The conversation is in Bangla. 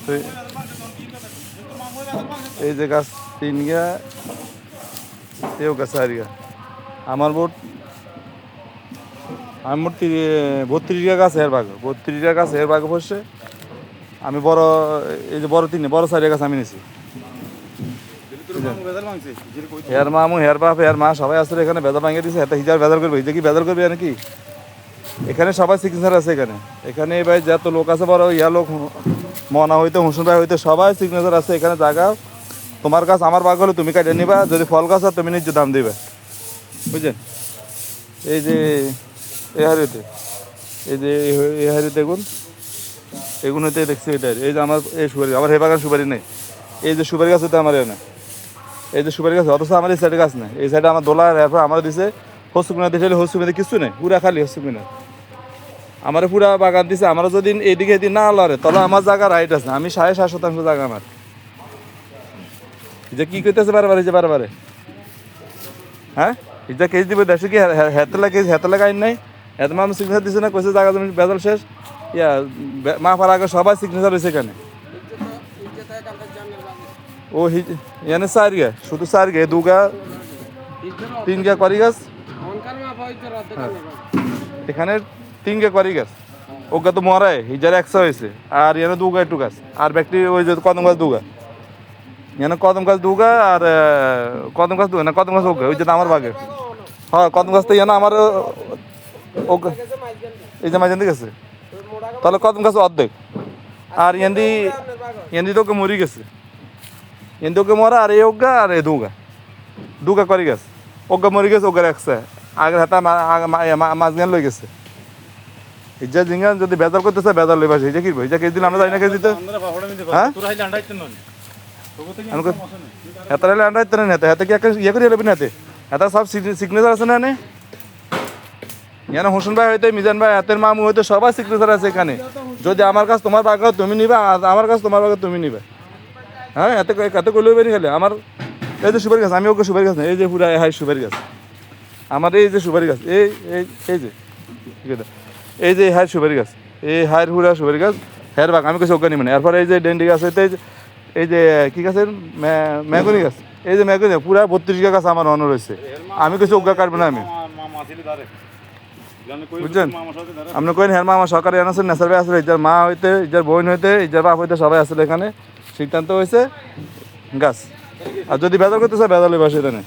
তো এই যে গাছ 3 গা, এও গাছ 4 গা। আমার মোট 32 গা গাছ এর বাঘ, 32 গা গাছ এর বাঘ পড়ছে। আমি বড় এই যে বড় 4 গাছ আমি নিছি। হেয়ার মামু, হেয়ার বাপ, হেয়ার মা সবাই আসলে এখানে বেদা ভাঙিয়ে দিছে। এত হিজার বেদার করবে, হিজা কি বেদার করবে নাকি? এখানে সবাই সিগনেচার আছে। এখানে ভাই যত লোক আছে, বড় ইয়া লোক, মনা হইতে, হুসুন ভাই হইতে, সবাই সিগনেচার আছে এখানে। জায়গা তোমার গাছ আমার বাঘ হলে তুমি কাটিয়ে নিবা, যদি ফল গাছ হয় তুমি নিজে দাম দিবে, বুঝছেন? এই যে এ হারিতে, এই যে এই হারিতে এগুন হইতে দেখছি এটা। এই যে আমার এই সুপারি, আমার হে বাগান সুপারি নেই। এই যে সুপারি গাছ হইতে আমার না, এই যে সুপারি গাছ, অথচ আমার এই সাইডে গাছ নেই। এই সাইডে আমার দোলা, এরপর আমার দিছে হস্তুমিনা দিছে, হস্তুমিনা কিছু নেই, পুরা খালি হস্তুমিনা। আমার পুরা বাগান দিছে। আমার যদি এদিকে এদিন না লড়ে, তাহলে আমার জায়গা রাইট আছে। আমি 7.5% জায়গা আমার। যে কি করতেছে বারবার, যে বারবারে, হ্যাঁ এটা কেস দিবে দেশে কি হেতে লাগা আইন নাই? এত মানুষ সিগনেচার দিছে না, কইছে জায়গা জমি বেজাল শেষ। ইয়া মা পার আগে সবাই সিগনেচার হয়েছে এখানে। ও এনে 4 গা, শুধু 4 গা, 2 গা 3 গা করি গাছ। এখানে 3 গা করি গাছ, ওগা তো মরায় হিজার 100 হয়েছে। আর এনে 2 গা একটু গাছ, আর ব্যক্তি ওই যে কদম গাছ 2 গা, এনে কদম গাছ 2 গা, আর কদম গাছ 2 না, কদম গাছ ওগা, ওই যে আমার বাগে। হ্যাঁ কদম গাছ তো এনে আমার ওগা, এই যে মাঝখান থেকে গেছে, তাহলে কদম গাছ অর্ধেক। আর এন্দি তোকে মরি গেছে, এন্দি ওকে মরা। আর এই ওগা আর এই 2 গা করি গাছ, ওগা মরি গেছে, ওগার 100 আগের হাতে মাঝখান লই গেছে। ইজ্জা জিঙ্গা যদি বেজার করতেছে, বেজার লই পাশে ইজা কি ইজা কেজি দিন আমরা যাই না কেজি দিতে। হ্যাঁ হেতার হলে আন্ডা দিতে না, হাতে কি একটা ইয়ে করে নেবেন, হাতে হাতে সব সিগনেচার আছে না এনে। এখানে হোসেন ভাই হইতে, মিজান ভাই, হাতের মামু হইতে, সবাই সিগনেচার আছে এখানে। যদি আমার কাছ তোমার বাঘ তুমি নিবা, আর আমার কাছ তোমার বাঘ তুমি নিবে। হ্যাঁ এত এত করলেও বেরিয়ে গেলে আমার এই যে সুপারি গাছ, আমি ওকে সুপারি গাছ না, এই যে পুরা হাই সুপারি গাছ আমার, এই যে সুপারি গাছ, এই এই এই যে এই যে হাই সুপারি গাছ, এই হাইর পুরা সুপারি গাছ, হের বাঘ। আমি কিছু ওকে নিবে না। এরপরে এই যে ডেন্ডি গাছ হইতে, এই যে কি গাছের মেগুনি গাছ, এই যে মেগুনি পুরা 32 গাছ আমার অন রয়েছে। আমি কিছু ওগা কাটবো না আমি, বুঝছেন? আপনি কইন হের মা আমার সরকারি আনাছেন, নেশার ভাই আসলে, ইজার মা হইতে, ইজার বোন হইতে, ইজার বাপ হইতে, সবাই আসলে এখানে। সিদ্ধান্ত হয়েছে গাছ। আর যদি বেজার করতে চায় বেজার লইবা, সেটা নেই।